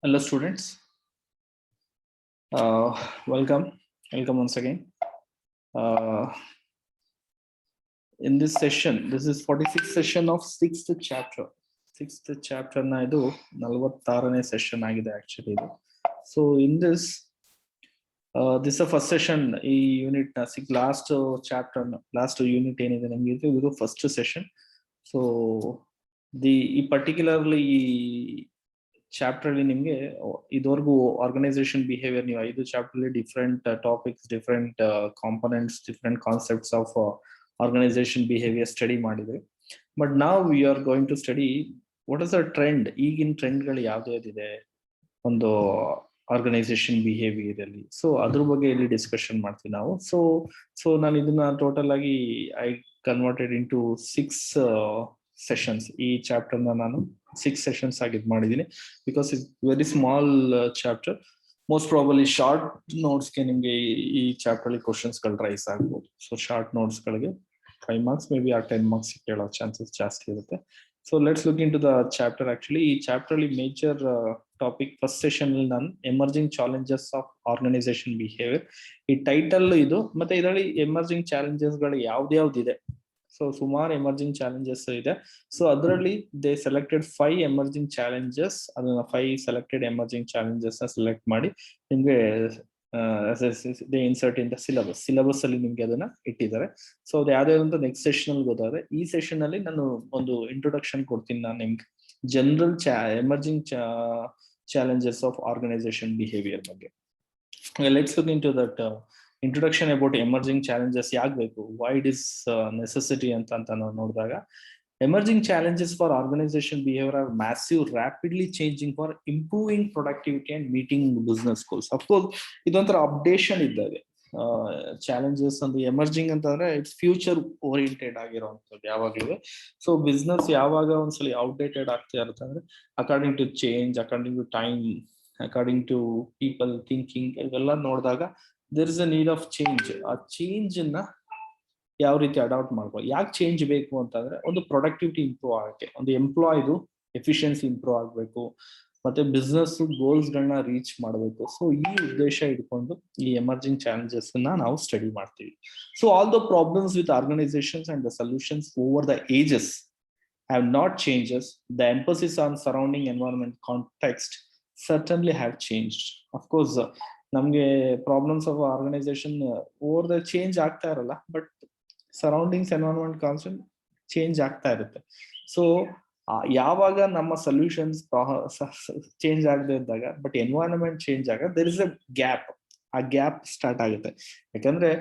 Hello students, welcome once again. In this session, this is 46th session of 6th chapter. 6th chapter na idu 46ನೇ session ಆಗಿದೆ actually ಇದು. So in this is the first session ಈ unit last chapter last unit ಏನಿದೆ ನಮಗೆ ಇದು first session. So ಈ particularly chapter ಅಲ್ಲಿ ನಿಮ್ಗೆ ಇದುವರೆಗೂ ಆರ್ಗನೈಸೇಷನ್ ಬಿಹೇವಿಯರ್ ನೀವು 5 ಚಾಪ್ಟರ್ ಅಲ್ಲಿ different topics different components different concepts of organisation behaviour study ಮಾಡಿದ್ರಿ. ಬಟ್ ನಾವ್ we are going to study what is the trend, ಈಗಿನ ಟ್ರೆಂಡ್ಗಳು ಯಾವ್ದಿದೆ ಒಂದು ಆರ್ಗನೈಸೇಷನ್ ಬಿಹೇವಿಯರ್ ಅಲ್ಲಿ. ಸೊ ಅದ್ರ ಬಗ್ಗೆ ಇಲ್ಲಿ ಡಿಸ್ಕಷನ್ ಮಾಡ್ತೀವಿ ನಾವು. ಸೊ ನಾನು ಇದನ್ನ ಟೋಟಲ್ ಆಗಿ I converted into 6 sessions. ಈ ಚಾಪ್ಟರ್ ನಾನು 6 ಸೆಷನ್ಸ್ ಆಗಿ ಇದು ಮಾಡಿದ್ದೀನಿ because it's very small chapter. Most probably short notes ಗೆ ನಿಮ್ಗೆ ಈ ಚಾಪ್ಟರ್ ಅಲ್ಲಿ ಕ್ವಶನ್ಸ್ ಗಳು ರೈಸ್ ಆಗ್ಬೋದು. ಸೊ ಶಾರ್ಟ್ ನೋಟ್ಸ್ ಗಳಿಗೆ 5 ಮಾರ್ಕ್ಸ್ ಮೇ ಬಿ 10 ಮಾರ್ಕ್ಸ್ ಕೇಳೋ ಚಾನ್ಸಸ್ ಜಾಸ್ತಿ ಇರುತ್ತೆ. So let's look into the chapter. Actually ಈ ಚಾಪ್ಟರ್ ಅಲ್ಲಿ ಮೇಜರ್ ಟಾಪಿಕ್ ಫಸ್ಟ್ ಸೆಷನ್ ಅಲ್ಲಿ ನಾನು emerging challenges of organisation behaviour ಈ ಟೈಟಲ್ ಇದು. ಮತ್ತೆ ಇದರಲ್ಲಿ ಎಮರ್ಜಿಂಗ್ ಚಾಲೆಂಜಸ್ ಗಳು ಯಾವ್ದ್ಯಾವ್ದಿದೆ, ಸೊ ಸುಮಾರು ಎಮರ್ಜಿಂಗ್ ಚಾಲೆಂಜಸ್ ಇದೆ. ಸೊ ಅದರಲ್ಲಿ ದೇ ಸೆಲೆಕ್ಟೆಡ್ 5 ಎಮರ್ಜಿಂಗ್ ಚಾಲೆಂಜಸ್. ಅದನ್ನ 5 ಸೆಲೆಕ್ಟೆಡ್ ಎಮರ್ಜಿಂಗ್ ಚಾಲೆಂಜಸ್ ನ ಸೆಲೆಕ್ಟ್ ಮಾಡಿ ನಿಮ್ಗೆ they insert in the syllabus ಅಲ್ಲಿ ನಿಮ್ಗೆ ಅದನ್ನ ಇಟ್ಟಿದ್ದಾರೆ. ಸೊ ಅದು ಯಾವ್ದು ಅಂತ ನೆಕ್ಸ್ಟ್ ಸೆಷನ್ ಅಲ್ಲಿ ಗೊತ್ತಾದ್ರೆ. ಈ ಸೆಷನ್ ಅಲ್ಲಿ ನಾನು ಒಂದು ಇಂಟ್ರೊಡಕ್ಷನ್ ಕೊಡ್ತೀನಿ ನಾನು ನಿಮ್ಗೆ general emerging challenges of organisation behaviour ಬಗ್ಗೆ. Let's look into that introduction about emerging challenges ಯಾಕೆ ಬೇಕು, ವೈ ಇಟ್ ಇಸ್ ನೆಸೆಸಿಟಿ ಅಂತ ನಾವು ನೋಡಿದಾಗ, emerging challenges for organisation behaviour are massive, rapidly changing for improving productivity and meeting business goals. Of course ಇದೊಂಥರ updation ಇದ್ದಾಗ challenges ಅಂದ್ರೆ emerging ಅಂತಂದ್ರೆ it's future oriented ಆಗಿರುವಂತದ್ದು ಯಾವಾಗಲೂ. ಸೊ ಬಿಸ್ನೆಸ್ ಯಾವಾಗ ಒಂದ್ಸಲಿ ಔಟ್ಡೇಟೆಡ್ ಆಗ್ತಾ ಇರುತ್ತೆ ಅಂದ್ರೆ according to change, according to time, according to people thinking, ಇವೆಲ್ಲ ನೋಡಿದಾಗ there is a need of change. ಆ ಚೇಂಜ್ ನ ಯಾವ ರೀತಿ ಅಡಾಪ್ಟ್ ಮಾಡ್ಬೋದು. ಯಾಕೆ ಚೇಂಜ್ ಬೇಕು ಅಂತಂದ್ರೆ ಒಂದು ಪ್ರೊಡಕ್ಟಿವಿಟಿ ಇಂಪ್ರೂವ್ ಆಗಕ್ಕೆ, ಒಂದು ಎಂಪ್ಲಾಯ್ದು ಎಫಿಷಿಯನ್ಸಿ ಇಂಪ್ರೂವ್ ಆಗಬೇಕು, ಮತ್ತೆ ಬಿಸ್ನೆಸ್ ಗೋಲ್ಸ್ ಗಳನ್ನ ರೀಚ್ ಮಾಡಬೇಕು. ಸೊ ಈ ಉದ್ದೇಶ ಇಟ್ಕೊಂಡು ಈ ಎಮರ್ಜಿಂಗ್ ಚಾಲೆಂಜಸ್ ನಾವು ಸ್ಟಡಿ ಮಾಡ್ತೀವಿ. So all the problems with organisations and the solutions over the ages have not changes. The emphasis on surrounding environment context certainly have changed. Of course, ನಮ್ಗೆ problems of organisation over the change ಆಗ್ತಾ ಇರಲ್ಲ, but surroundings environment concept change ಆಗ್ತಾ ಇರುತ್ತೆ. So ಯಾವಾಗ ನಮ್ಮ solutions change ಆಗದೆ ಇದ್ದಾಗ but environment change ಆಗ ದೇರ್ ಇಸ್ ಅ ಗ್ಯಾಪ್. ಆ ಗ್ಯಾಪ್ ಸ್ಟಾರ್ಟ್ ಆಗುತ್ತೆ. ಯಾಕಂದ್ರೆ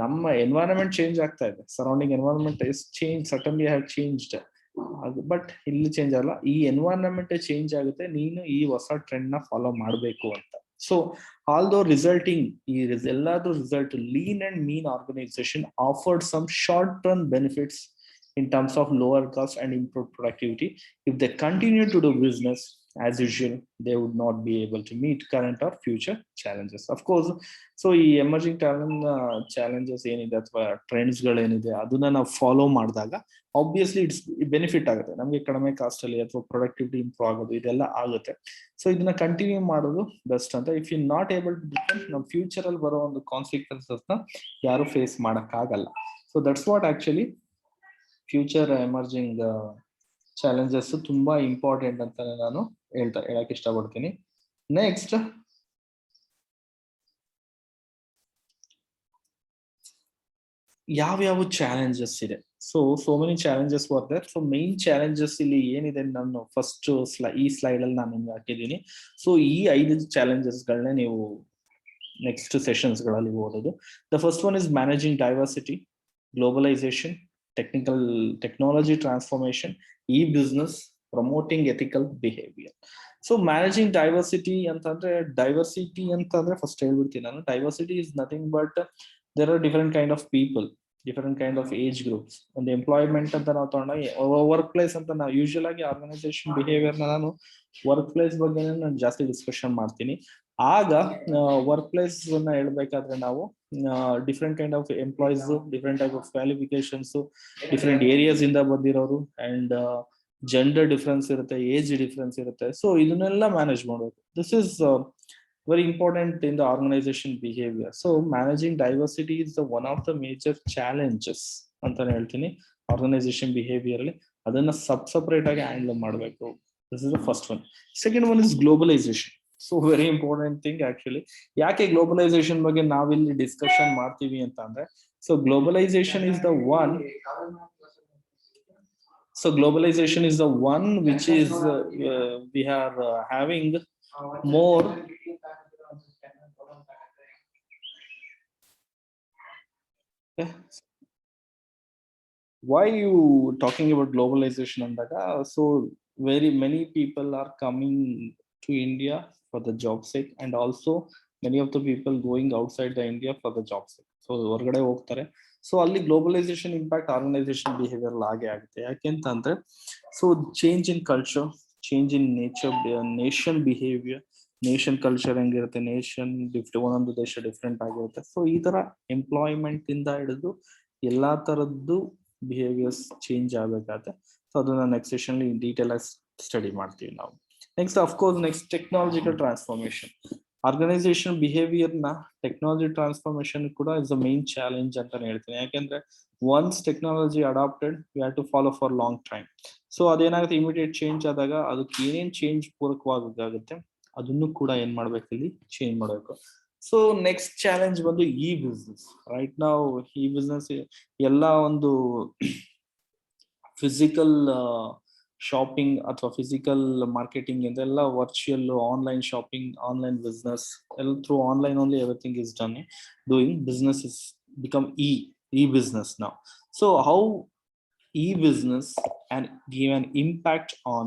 ನಮ್ಮ ಎನ್ವೈರನ್ಮೆಂಟ್ ಚೇಂಜ್ ಆಗ್ತಾ ಇದೆ, surrounding environment is change, certainly have changed. But ಇಲ್ಲಿ ಚೇಂಜ್ ಆಗಲ್ಲ, ಈ ಎನ್ವೈರನ್ಮೆಂಟ್ ಚೇಂಜ್ ಆಗುತ್ತೆ, ನೀನು ಈ ಹೊಸ ಟ್ರೆಂಡ್ ನ ಫಾಲೋ ಮಾಡಬೇಕು ಅಂತ. So although resulting ಎಲ್ಲಾದ್ರೂ result lean and mean organization offered some short-term benefits in terms of lower cost and improved productivity. If they continue to do business as usual, they would not be able to meet current or future challenges. Of course, so ಈ emerging challenges ಏನಿದೆ ಅಥವಾ trends ಗಳೇನಿದೆ ಅದನ್ನ ನಾವು follow ಮಾಡಿದಾಗ obviously it's benefit ಆಗುತ್ತೆ ನಮ್ಗೆ. ಕಡಿಮೆ cost ಅಲ್ಲಿ ಅಥವಾ ಪ್ರೊಡಕ್ಟಿವಿಟಿ ಇಂಪ್ರೂವ್ ಆಗೋದು ಇದೆಲ್ಲ ಆಗುತ್ತೆ. ಸೊ ಇದನ್ನ ಕಂಟಿನ್ಯೂ ಮಾಡೋದು ಬೆಸ್ಟ್ ಅಂತ. If you not able to defend, ನಮ್ಮ ಫ್ಯೂಚರ್ ಅಲ್ಲಿ ಬರೋ ಒಂದು ಕಾನ್ಸಿಕ್ವೆನ್ಸಸ್ ನ ಯಾರು ಫೇಸ್ ಮಾಡಕ್ ಆಗಲ್ಲ. So that's what actually future emerging challenges ತುಂಬಾ ಇಂಪಾರ್ಟೆಂಟ್ ಅಂತ ನಾನು ಹೇಳಕ್ ಇಷ್ಟಪಡ್ತೀನಿ. ನೆಕ್ಸ್ಟ್ ಯಾವ್ಯಾವ ಚಾಲೆಂಜಸ್ ಇದೆ. So many challenges were there. So main challenges ಇಲ್ಲಿ ಏನಿದೆ ನಾನು ಫಸ್ಟ್ ಈ ಸ್ಲೈಡ್ ಅಲ್ಲಿ ನಾನು ನಿಮ್ಗೆ ಹಾಕಿದ್ದೀನಿ. ಸೊ ಈ 5 ಚಾಲೆಂಜಸ್ ಗಳನ್ನ ನೀವು ನೆಕ್ಸ್ಟ್ ಸೆಷನ್ಸ್ ಗಳಲ್ಲಿ ಓದೋದು. The first one is managing diversity, globalisation, technology transformation, e business, promoting ethical behaviour. So managing diversity ಅಂತಂದ್ರೆ ಫಸ್ಟ್ ಹೇಳ್ಬಿಡ್ತೀನಿ ನಾನು. Diversity is nothing but there are different kind of people, different kind of age groups. ಒಂದು employment ಅಂತ ನಾವು ತಗೊಂಡಾಗ work place ಅಂತ ನಾವು usual ಆಗಿ ಆರ್ಗನೈಸೇಷನ್ ಬಿಹೇವಿಯರ್ ನಾನು ವರ್ಕ್ ಪ್ಲೇಸ್ ಬಗ್ಗೆ ನಾನು ಜಾಸ್ತಿ ಡಿಸ್ಕಷನ್ ಮಾಡ್ತೀನಿ. ಆಗ ವರ್ಕ್ ಪ್ಲೇಸ್ ಅನ್ನ ಹೇಳ್ಬೇಕಾದ್ರೆ ನಾವು different kind of employees, different type of qualifications, different areas ಇಂದ ಬಂದಿರೋರು, ಅಂಡ್ ಜೆಂಡರ್ ಡಿಫ್ರೆನ್ಸ್ ಇರುತ್ತೆ, ಏಜ್ ಡಿಫ್ರೆನ್ಸ್ ಇರುತ್ತೆ. ಸೊ ಇದನ್ನೆಲ್ಲ ಮ್ಯಾನೇಜ್ ಮಾಡಬೇಕು. This is very important in the organization behavior. So managing diversity is the one of the major challenges ಅಂತಾನೆ ಹೇಳ್ತೀನಿ organisation behaviour ಅಲ್ಲಿ. ಅದನ್ನ separate ಆಗಿ ಹ್ಯಾಂಡಲ್ ಮಾಡಬೇಕು. This is the first one. Second one is globalisation. So very important thing actually. ಯಾಕೆ globalisation ಬಗ್ಗೆ ನಾವಿಲ್ಲಿ discussion ಮಾಡ್ತೀವಿ ಅಂತ ಅಂದ್ರೆ, so globalisation is the one. So globalization is the one which is we are having more. Why you talking about globalization andaga? So very many people are coming to India for the job sake, and also many of the people going outside the India for the job sake. So ಹೊರಗಡೆ ಹೋಗ್ತಾರೆ. So ಅಲ್ಲಿ globalisation impact organisation behaviour ಹಾಗೆ ಆಗುತ್ತೆ. ಯಾಕೆಂತಂದ್ರೆ so change in culture, change in nature, nation behaviour, nation culture ಹೆಂಗಿರುತ್ತೆ, nation ಒಂದೊಂದು ದೇಶ different ಆಗಿರುತ್ತೆ. ಸೊ ಈ ತರ ಎಂಪ್ಲಾಯ್ಮೆಂಟ್ ಇಂದ ಹಿಡಿದು ಎಲ್ಲಾ ತರದ್ದು ಬಿಹೇವಿಯರ್ಸ್ ಚೇಂಜ್ ಆಗಬೇಕಾಗುತ್ತೆ. ಸೊ ಅದನ್ನ ನೆಕ್ಸ್ಟ್ ಸೆಷನ್ ಇನ್ ಡೀಟೇಲ್ ಆಗಿ ಸ್ಟಡಿ ಮಾಡ್ತೀವಿ ನಾವು. Next of course next technological transformation. Organisation behaviour ನ ಟೆಕ್ನಾಲಜಿ ಟ್ರಾನ್ಸ್ಫಾರ್ಮೇಶನ್ ಕೂಡ ಇಸ್ ಅ ಮೇನ್ ಚಾಲೆಂಜ್ ಅಂತಾನೆ ಹೇಳ್ತೀನಿ. ಯಾಕೆಂದ್ರೆ once technology adapted we have to follow for long time. So ಅದೇನಾಗುತ್ತೆ, ಇಮಿಡಿಯೇಟ್ ಚೇಂಜ್ ಆದಾಗ ಅದಕ್ಕೆ ಏನೇನ್ ಚೇಂಜ್ ಪೂರಕವಾಗುತ್ತೆ ಅದನ್ನು ಕೂಡ ಏನ್ ಮಾಡ್ಬೇಕು, ಇಲ್ಲಿ ಚೇಂಜ್ ಮಾಡಬೇಕು. ಸೊ ನೆಕ್ಸ್ಟ್ ಚಾಲೆಂಜ್ ಬಂದು ಇ ಬಿಸ್ನೆಸ್. ರೈಟ್ ನಾವು ಇ ಬಿಸ್ನೆಸ್ ಎಲ್ಲ ಒಂದು ಫಿಸಿಕಲ್ ಶಾಪಿಂಗ್ ಅಥವಾ ಫಿಸಿಕಲ್ ಮಾರ್ಕೆಟಿಂಗ್ ಇದೆಲ್ಲ virtual online shopping, online business ಎಲ್ಲ through online only everything is done. Doing business is become e-business now. So how e-business and give an impact on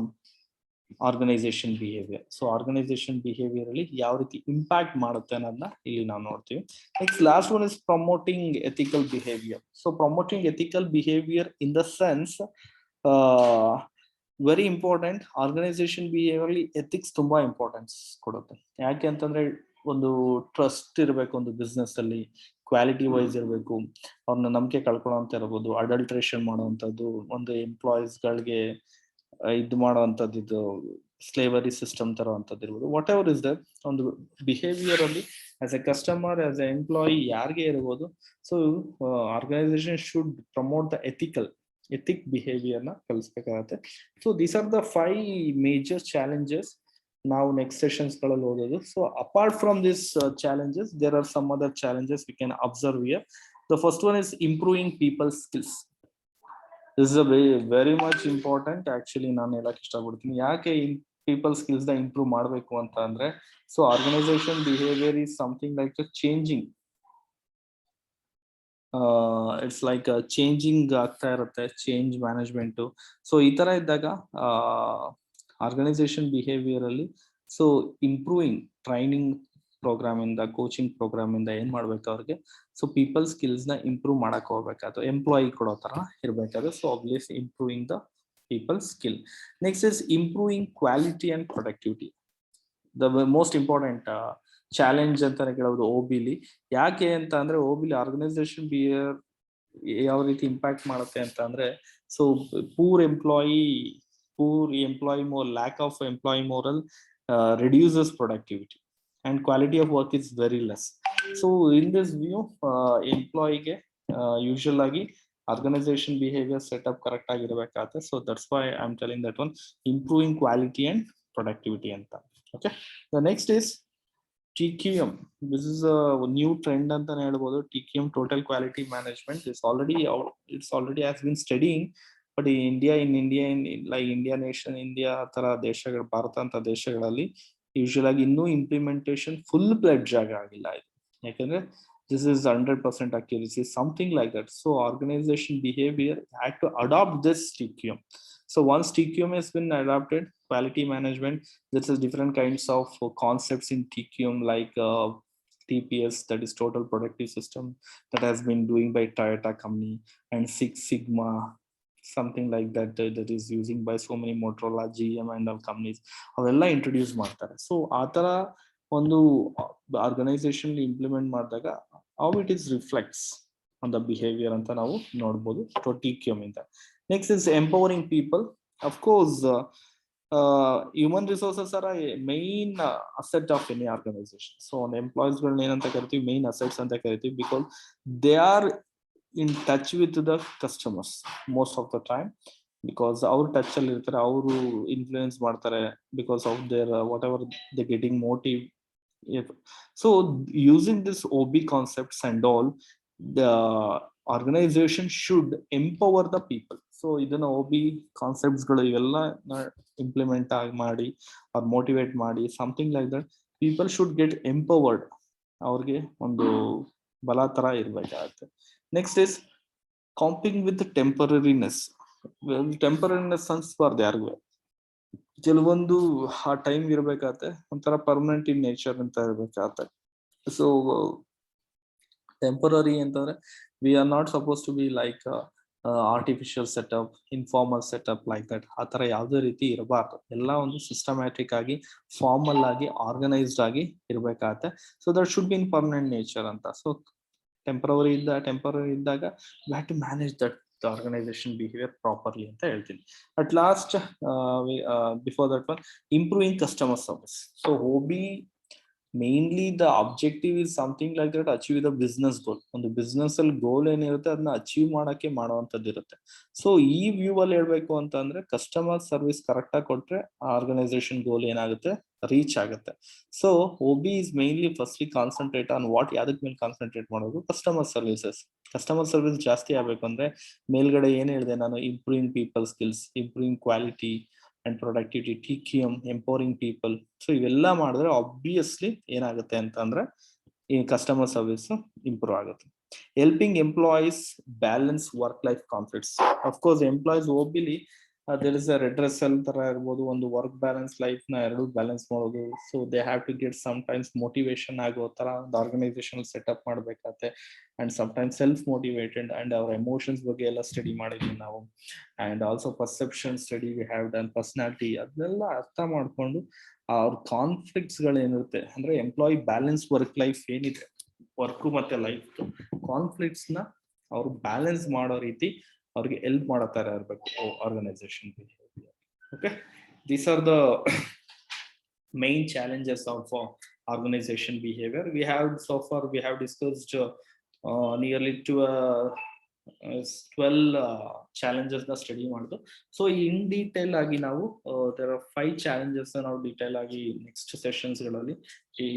organisation behaviour. So organisation behaviour ಅಲ್ಲಿ ಯಾವ ರೀತಿ impact ಮಾಡುತ್ತೆ ಅನ್ನೋದನ್ನ ಇಲ್ಲಿ ನಾವು ನೋಡ್ತೀವಿ. Next last one is promoting ethical behaviour. So promoting ethical behaviour in the sense very important. Organisation behaviour ಅಲ್ಲಿ ethics ತುಂಬಾ ಇಂಪಾರ್ಟೆನ್ಸ್ ಕೊಡುತ್ತೆ. ಯಾಕೆ ಅಂತಂದ್ರೆ ಒಂದು ಟ್ರಸ್ಟ್ ಇರಬೇಕು ಒಂದು ಬಿಸ್ನೆಸ್ ಅಲ್ಲಿ, ಕ್ವಾಲಿಟಿ ವೈಸ್ ಇರಬೇಕು, ಅವ್ರನ್ನ ನಂಬಿಕೆ ಕಳ್ಕೊಳ್ಳೋ ಅಂತ ಇರ್ಬೋದು, ಅಡಲ್ಟ್ರೇಷನ್ ಮಾಡುವಂಥದ್ದು, ಒಂದು ಎಂಪ್ಲಾಯೀಸ್ ಗಳಿಗೆ ಇದು ಮಾಡುವಂಥದ್ದು, ಇದು ಸ್ಲೇವರಿ ಸಿಸ್ಟಮ್ ತರುವಂಥದ್ದು ಇರ್ಬೋದು, ವಾಟ್ ಎವರ್ ಇಸ್ ದಟ್ ಒಂದು ಬಿಹೇವಿಯರ್ ಅಲ್ಲಿ as a customer, as a employee ಯಾರಿಗೆ ಇರ್ಬೋದು. So organisation should promote the ethic behaviour ನ ಕಲಿಸ್ಬೇಕಾಗತ್ತೆ. So these are the 5 major challenges ನಾವು ನೆಕ್ಸ್ಟ್ ಸೆಷನ್ಸ್ ಗಳಲ್ಲಿ ಓದೋದು. So apart from this challenges there are some other challenges we can observe here. The first one is improving people skills. This is a very much important. Actually ನಾನು ಹೇಳಕ್ ಇಷ್ಟಪಡ್ತೀನಿ ಯಾಕೆ people skills ನ improve ಮಾಡಬೇಕು ಅಂತ ಅಂದ್ರೆ, so organisation behaviour is something like changing. It's like changing ಆಗ್ತಾ ಇರುತ್ತೆ, ಚೇಂಜ್ ಮ್ಯಾನೇಜ್ಮೆಂಟ್. ಸೊ ಈ ತರ ಇದ್ದಾಗ ಆರ್ಗನೈಸೇಷನ್ ಬಿಹೇವಿಯರ್ ಅಲ್ಲಿ ಸೊ ಇಂಪ್ರೂವಿಂಗ್ ಟ್ರೈನಿಂಗ್ ಪ್ರೋಗ್ರಾಮ್ ಇಂದ, ಕೋಚಿಂಗ್ ಪ್ರೋಗ್ರಾಮ್ ಇಂದ ಏನ್ ಮಾಡ್ಬೇಕು ಅವ್ರಿಗೆ, ಸೊ ಪೀಪಲ್ ಸ್ಕಿಲ್ಸ್ ನ ಇಂಪ್ರೂವ್ ಮಾಡಕ್ ಹೋಗ್ಬೇಕಾದ್ರೆ, ಎಂಪ್ಲಾಯಿ ಕೊಡೋ ತರ ಇರ್ಬೇಕಾದ್ರೆ. So obvious improving the people skill. Next is improving quality and productivity. The most important challenge ಅಂತಾನೆ ಕೇಳೋದು ಓಬಿಲಿ. ಯಾಕೆ ಅಂತ ಅಂದ್ರೆ ಓಬಿಲಿ ಆರ್ಗನೈಸೇಷನ್ ಬಿಹೇವಿಯರ್ ಯಾವ ರೀತಿ ಇಂಪ್ಯಾಕ್ಟ್ ಮಾಡುತ್ತೆ ಅಂತ ಅಂದ್ರೆ, so poor employee more lack of employee moral reduces productivity and quality of work is very less. So in this view employee ge usual agi organization behavior setup correct ಆಗಿರಬೇಕಾಗುತ್ತೆ. So that's why I'm telling that one, improving quality and productivity anta. Okay, the next is TQM. This is a new trend ಅಂತಾನೆ ಹೇಳ್ಬೋದು. TQM, total quality management, is already out. It's already has been studying, but ಈ India nation, India ತರ ದೇಶಗಳು, ಭಾರತ ಅಂತ ದೇಶಗಳಲ್ಲಿ usual ಆಗಿ ಇನ್ನೂ implementation full pledge ಆಗಿಲ್ಲ ಇದು. ಯಾಕಂದ್ರೆ this is 100% accuracy, something like that. So organisation behaviour had to adapt this TQM. So once TQM has been adopted, quality management, there is different kinds of concepts in TQM like TPS, that is total productive system, that has been doing by Toyota company, and Six Sigma, something like that, that is using by so many Motorola, GM and all companies. ಅವೆಲ್ಲ introduce ಮಾಡ್ತಾರೆ. So ಆ ತರ ಒಂದು organisation implement ಮಾಡಿದಾಗ how it is reflects on the behavior ಅಂತ ನಾವು ನೋಡ್ಬೋದು TQM ಇಂದ. Next is empowering people. Of course, human resources are a main asset of any organization. So on employees ಏನಂತ ಕರಿತೀವಿ, main assets ಅಂತ ಕರಿತೀವಿ, because they are in touch with the customers most of the time, because ಅವ್ರ touch ಅಲ್ಲಿ ಇರ್ತಾರೆ, ಅವರು influence ಮಾಡ್ತಾರೆ because of their whatever they getting motive. So using this OB concepts and all, the organization should empower the people. So ಇದನ್ನ OB concepts ಗಳು ಇವೆಲ್ಲ implement ಮಾಡಿ or motivate ಮಾಡಿ, something like that. People should get empowered. ಅವ್ರಿಗೆ ಒಂದು ಬಲ ತರ ಇರ್ಬೇಕಾಗತ್ತೆ. Next is coping with the temporariness. ಟೆಂಪರರಿನೆಸ್ ಅನ್ಸ್ಬಾರ್ದು ಯಾರಿಗೂ. ಕೆಲವೊಂದು ಆ ಟೈಮ್ ಇರ್ಬೇಕಾಗತ್ತೆ, ಒಂಥರ ಪರ್ಮನೆಂಟ್ ಇನ್ ನೇಚರ್ ಅಂತ ಇರ್ಬೇಕಾಗತ್ತೆ. ಸೊ ಟೆಂಪರರಿ ಅಂತಂದ್ರೆ we are not suppose to be like artificial setup, informal setup like that. ಆ ತರ ಯಾವುದೇ ರೀತಿ ಇರಬಾರ್ದು. ಎಲ್ಲ ಒಂದು ಸಿಸ್ಟಮ್ಯಾಟಿಕ್ ಆಗಿ, ಫಾರ್ಮಲ್ ಆಗಿ, ಆರ್ಗನೈಸ್ಡ್ ಆಗಿ ಇರ್ಬೇಕಾಗತ್ತೆ. So that should be in permanent nature ಅಂತ. ಸೊ ಟೆಂಪರರಿ ಇದ್ದಾಗ we have to manage that the organization behavior properly ಅಂತ ಹೇಳ್ತೀನಿ. At last, before that one, improving customer service. So OB mainly the objective is something like that, achieve the business goal. ಒಂದು business ಅಲ್ಲಿ ಗೋಲ್ ಏನಿರುತ್ತೆ ಅದನ್ನ achieve ಮಾಡಕ್ಕೆ ಮಾಡುವಂತದ್ದು ಇರುತ್ತೆ. So ಈ ವ್ಯೂ ಅಲ್ಲಿ ಹೇಳ್ಬೇಕು ಅಂತ ಅಂದ್ರೆ ಕಸ್ಟಮರ್ ಸರ್ವಿಸ್ ಕರೆಕ್ಟ್ ಆಗಿ ಕೊಟ್ರೆ ಆರ್ಗನೈಸೇಷನ್ ಗೋಲ್ ಏನಾಗುತ್ತೆ, ರೀಚ್ ಆಗುತ್ತೆ. So OB is mainly firstly concentrate on what, ಯಾವ್ದಕ್ ಮೇಲೆ ಕಾನ್ಸಂಟ್ರೇಟ್ ಮಾಡೋದು, ಕಸ್ಟಮರ್ ಸರ್ವಿಸಸ್. ಕಸ್ಟಮರ್ ಸರ್ವಿಸ್ ಜಾಸ್ತಿ ಆಗ್ಬೇಕು ಅಂದ್ರೆ ಮೇಲ್ಗಡೆ ಏನ್ ಹೇಳಿದೆ ನಾನು, improving people skills, improving quality and productivity, TQM, empowering people. So ಇವೆಲ್ಲ ಮಾಡಿದ್ರೆ ಆಬ್ವಿಯಸ್ಲಿ ಏನಾಗುತ್ತೆ ಅಂತ ಅಂದ್ರೆ ಈ ಕಸ್ಟಮರ್ ಸರ್ವಿಸ್ ಇಂಪ್ರೂವ್ ಆಗುತ್ತೆ. Helping employees balance work life conflicts. Of course employees OBಲಿ ದೇರ್ ಇಸ್ ಅ ರೆಡ್ರೆಸಲ್ ತರ ಇರ್ಬೋದು, ಒಂದು ವರ್ಕ್ ಬ್ಯಾಲೆನ್ಸ್, ಲೈಫ್ ನ ಎರಡು ಬ್ಯಾಲೆನ್ಸ್ ಮಾಡೋದು. So they have to get sometimes motivation ಆಗೋ ತರ ಒಂದು ಆರ್ಗನೈಸೇಷನ್ ಸೆಟಪ್ ಮಾಡ್ಬೇಕಾಗತ್ತೆ. And sometimes self motivated and ಅವ್ರ ಎಮೋಷನ್ಸ್ ಬಗ್ಗೆ ಎಲ್ಲ ಸ್ಟಡಿ ಮಾಡಿದ್ವಿ ನಾವು. And also perception study we have done, personality, ಅದನ್ನೆಲ್ಲ ಅರ್ಥ ಮಾಡ್ಕೊಂಡು ಅವ್ರ ಕಾನ್ಫ್ಲಿಕ್ಟ್ಸ್ ಗಳು ಏನಿರುತ್ತೆ ಅಂದ್ರೆ ಎಂಪ್ಲಾಯಿ ಬ್ಯಾಲೆನ್ಸ್ ವರ್ಕ್ ಲೈಫ್ ಏನಿದೆ, ವರ್ಕ್ ಮತ್ತೆ ಲೈಫ್ ಕಾನ್ಫ್ಲಿಕ್ಟ್ಸ್ ನ ಅವ್ರು ಬ್ಯಾಲೆನ್ಸ್ ಮಾಡೋ ರೀತಿ ಅವ್ರಿಗೆ ಹೆಲ್ಪ್ ಮಾಡೋ ತರ ಇರ್ಬೇಕು organisation behaviour. Okay, these are the main challenges of organization behavior. We have so far we have discussed nearly 12 challenges na study ಮಾಡಿದ್ದು. ಸೊ ಇನ್ ಡೀಟೇಲ್ ಆಗಿ ನಾವು there are 5 challenges ನಾವು ಡೀಟೇಲ್ ಆಗಿ ನೆಕ್ಸ್ಟ್ ಸೆಷನ್ಸ್ ಗಳಲ್ಲಿ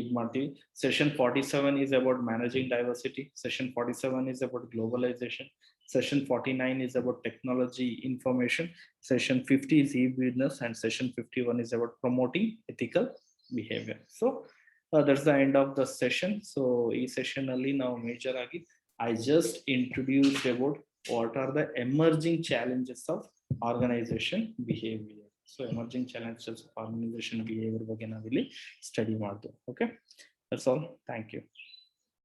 ಇದು ಮಾಡ್ತೀವಿ. Session 47 is about managing diversity. Session 47 is about globalization. Session 49 is about technology information. Session 50 is e-business, and session 51 is about promoting ethical behavior. So that's the end of the session. So ಈ session ಅಲ್ಲಿ ನಾವು major ಆಗಿ I just introduced about what are the emerging challenges of organization behavior. So emerging challenges of organization behavior ಬಗ್ಗೆ ನಾವಿಲ್ಲಿ study ಮಾಡ್ತೀವಿ. Okay, that's all. Thank you.